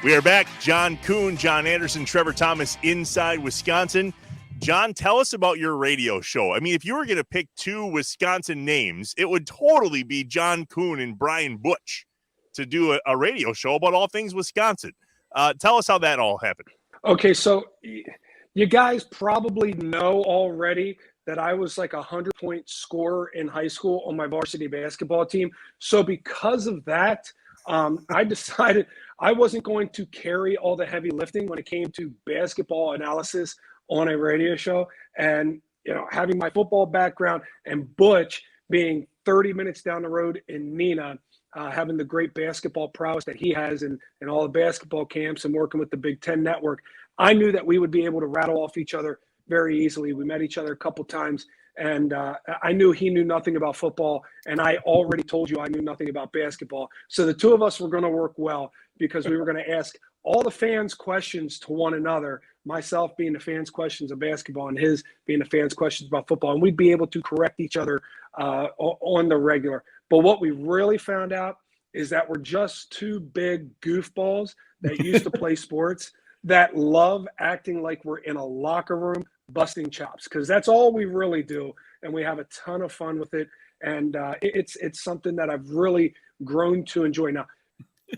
We are back. John Kuhn, John Anderson, Trevor Thomas, Inside Wisconsin. John, tell us about your radio show. I mean, if you were going to pick two Wisconsin names, it would totally be John Kuhn and Brian Butch to do a radio show about all things Wisconsin. Tell us how that all happened. Okay, so you guys probably know already that I was like a 100-point scorer in high school on my varsity basketball team. So because of that, I decided I wasn't going to carry all the heavy lifting when it came to basketball analysis on a radio show. And, you know, having my football background and Butch being 30 minutes down the road in Neenah, having the great basketball prowess that he has in all the basketball camps and working with the Big Ten Network, I knew that we would be able to rattle off each other very easily. We met each other a couple times, and I knew he knew nothing about football, and I already told you I knew nothing about basketball. So the two of us were going to work well because we were going to ask all the fans questions to one another, myself being the fans' questions of basketball and his being the fans' questions about football, and we'd be able to correct each other on the regular. But what we really found out is that we're just two big goofballs that used to play sports that love acting like we're in a locker room busting chops, because that's all we really do, and we have a ton of fun with it, and it's something that I've really grown to enjoy now.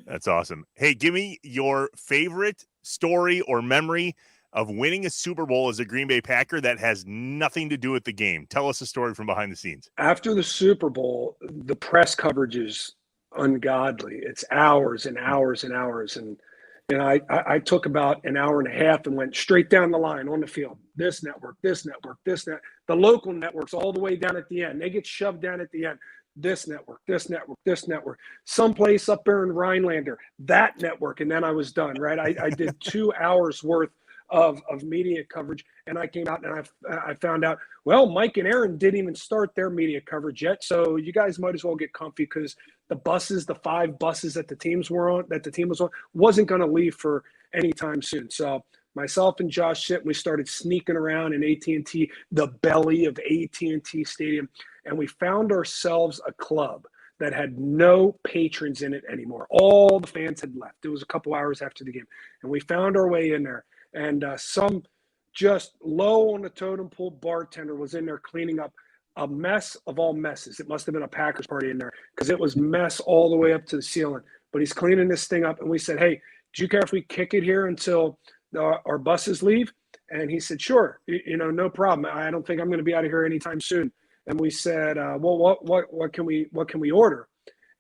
That's awesome. Hey, give me your favorite story or memory of winning a Super Bowl as a Green Bay Packer that has nothing to do with the game. Tell us a story from behind the scenes. After the Super Bowl, the press coverage is ungodly. It's hours and hours and hours. And I took about an hour and a half and went straight down the line on the field. This network, this network, this network. The local networks all the way down at the end. They get shoved down at the end. This network, this network, this network. Someplace up there in Rhinelander, that network. And then I was done, right? I did 2 hours worth of media coverage, and I came out and I found out, well, Mike and Aaron didn't even start their media coverage yet, so you guys might as well get comfy, because the 5 buses that the team was on wasn't going to leave for any time soon. So myself and Josh Sitt, we started sneaking around in AT&T, the belly of AT&T Stadium, and we found ourselves a club that had no patrons in it anymore. All the fans had left. It was a couple hours after the game, and we found our way in there. And some just low on the totem pole bartender was in there cleaning up a mess of all messes. It must have been a Packers party in there, because it was mess all the way up to the ceiling. But he's cleaning this thing up, and we said, hey, do you care if we kick it here until our buses leave? And he said, sure, no problem. I don't think I'm going to be out of here anytime soon. And we said, well, what can we order?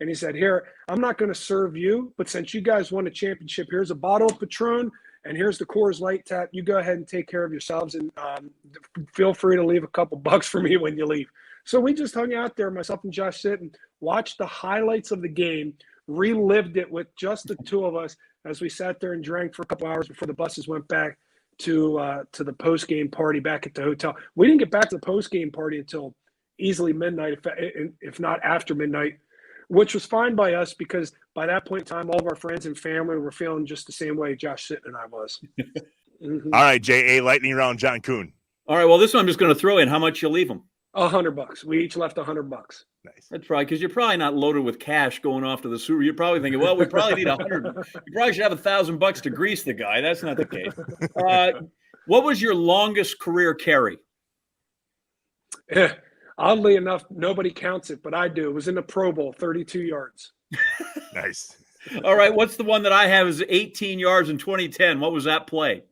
And he said, here, I'm not going to serve you, but since you guys won a championship, here's a bottle of Patron, and here's the Coors Light tap. You go ahead and take care of yourselves, and feel free to leave a couple bucks for me when you leave. So we just hung out there, myself and Josh Sitt, and watched the highlights of the game, relived it with just the two of us as we sat there and drank for a couple hours before the buses went back to the post-game party back at the hotel. We didn't get back to the post-game party until easily midnight, if not after midnight, which was fine by us, because by that point in time, all of our friends and family were feeling just the same way Josh Sitt and I was. Mm-hmm. All right, J.A., lightning round, John Kuhn. All right, well, this one I'm just going to throw in. How much you leave them? $100. We each left $100. Nice. That's right, because you're probably not loaded with cash going off to the Super. You're probably thinking, well, we probably need 100. You probably should have $1,000 to grease the guy. That's not the case. What was your longest career carry? Oddly enough, nobody counts it, but I do. It was in the Pro Bowl, 32 yards. Nice. All right, what's the one that I have is 18 yards in 2010? What was that play?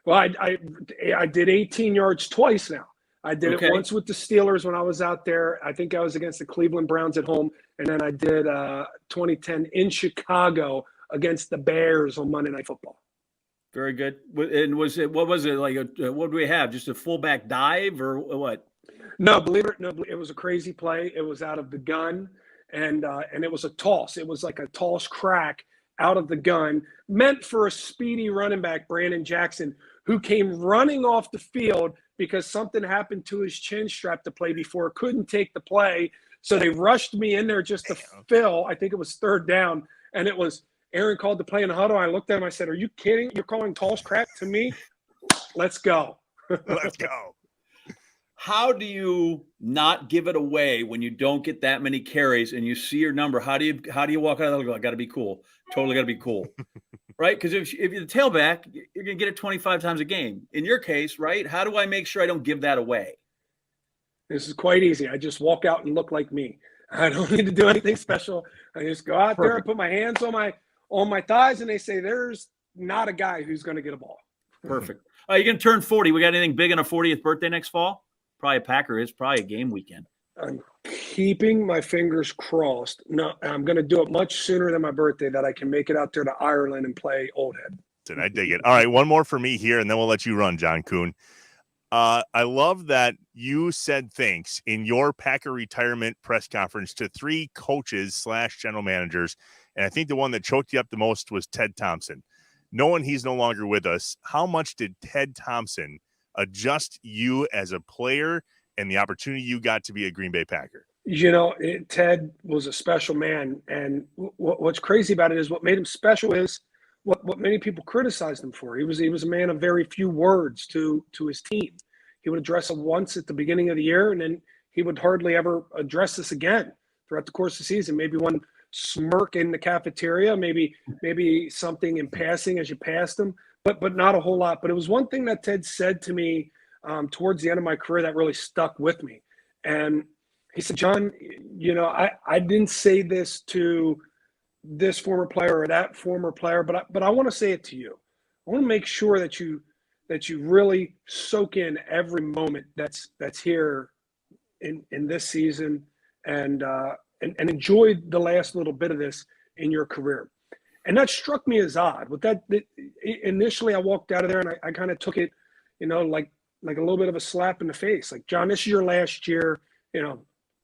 Well, I did 18 yards twice now. I did it once with the Steelers when I was out there. I think I was against the Cleveland Browns at home. And then I did 2010 in Chicago against the Bears on Monday Night Football. Very good. And what was it like? What do we have? Just a fullback dive or what? No, believe it or not, it was a crazy play. It was out of the gun, and it was a toss. It was like a toss crack out of the gun, meant for a speedy running back, Brandon Jackson, who came running off the field because something happened to his chin strap the play before, couldn't take the play. So they rushed me in there just to fill. I think it was third down, and it was Aaron called the play in the huddle. I looked at him. I said, "Are you kidding? You're calling toss crack to me? Let's go." Let's go. how do you not give it away when you don't get that many carries and you see your number? How do you walk out of there? I got to be cool. Totally got to be cool. Right? Because if you're the tailback, you're going to get it 25 times a game. In your case, right? How do I make sure I don't give that away? This is quite easy. I just walk out and look like me. I don't need to do anything special. I just go out there and put my hands on my thighs, and they say, "There's not a guy who's going to get a ball." Perfect. You're going to turn 40. We got anything big on a 40th birthday next fall? Probably a Packer. It's probably a game weekend. I'm keeping my fingers crossed. No, I'm going to do it much sooner than my birthday, that I can make it out there to Ireland and play Old Head. And I dig it. All right, one more for me here, and then we'll let you run, John Kuhn. I love that you said thanks in your Packer retirement press conference to 3 coaches / general managers, and I think the one that choked you up the most was Ted Thompson. Knowing he's no longer with us, how much did Ted Thompson adjust you as a player and the opportunity you got to be a Green Bay Packer? Ted was a special man, and what's crazy about it is what made him special is what many people criticized him for. He was a man of very few words to his team. He would address it once at the beginning of the year, and then he would hardly ever address this again throughout the course of the season. Maybe one smirk in the cafeteria, maybe something in passing as you passed him, but not a whole lot. But it was one thing that Ted said to me towards the end of my career that really stuck with me. And he said, "John, I didn't say this to this former player or that former player, but I want to say it to you. I want to make sure that you really soak in every moment that's here in this season and enjoy the last little bit of this in your career." And that struck me as odd. With that, initially I walked out of there and I kind of took it, like a little bit of a slap in the face. Like, "John, this is your last year,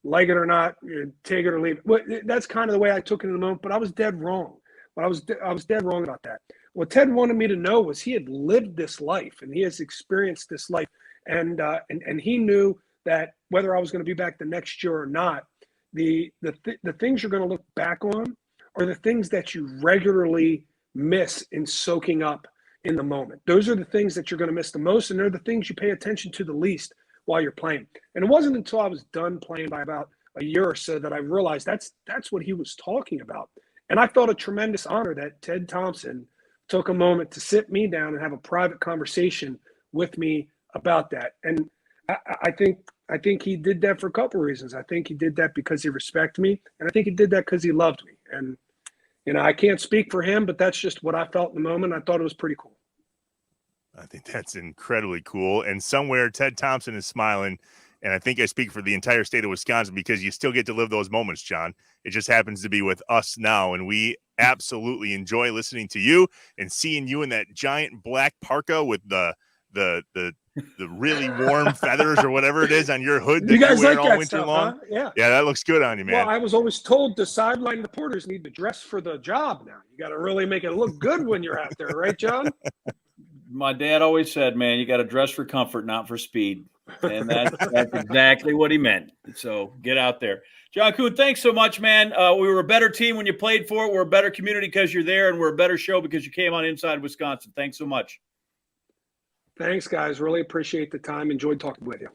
like it or not, take it or leave it." Well, that's kind of the way I took it in the moment, but I was dead wrong. But I was dead wrong about that. What Ted wanted me to know was he had lived this life and he has experienced this life. And he knew that whether I was going to be back the next year or not, the things you're going to look back on are the things that you regularly miss in soaking up in the moment. Those are the things that you're going to miss the most, and they're the things you pay attention to the least while you're playing. And it wasn't until I was done playing by about a year or so that I realized that's what he was talking about. And I felt a tremendous honor that Ted Thompson took a moment to sit me down and have a private conversation with me about that. And I think he did that for a couple of reasons. I think he did that because he respected me, and I think he did that because he loved me. And I can't speak for him, but that's just what I felt in the moment. I thought it was pretty cool. I think that's incredibly cool. And somewhere Ted Thompson is smiling. And I think I speak for the entire state of Wisconsin because you still get to live those moments, John. It just happens to be with us now. And we absolutely enjoy listening to you and seeing you in that giant black parka with the really warm feathers or whatever it is on your hood that you guys wear like all that winter stuff, long. Huh? Yeah, that looks good on you, man. Well, I was always told the sideline reporters need to dress for the job now. You got to really make it look good when you're out there, right, John? My dad always said, man, you got to dress for comfort, not for speed. And that's exactly what he meant. So get out there. John Kuhn, thanks so much, man. We were a better team when you played for it. We're a better community because you're there, and we're a better show because you came on Inside Wisconsin. Thanks so much. Thanks, guys. Really appreciate the time. Enjoyed talking with you.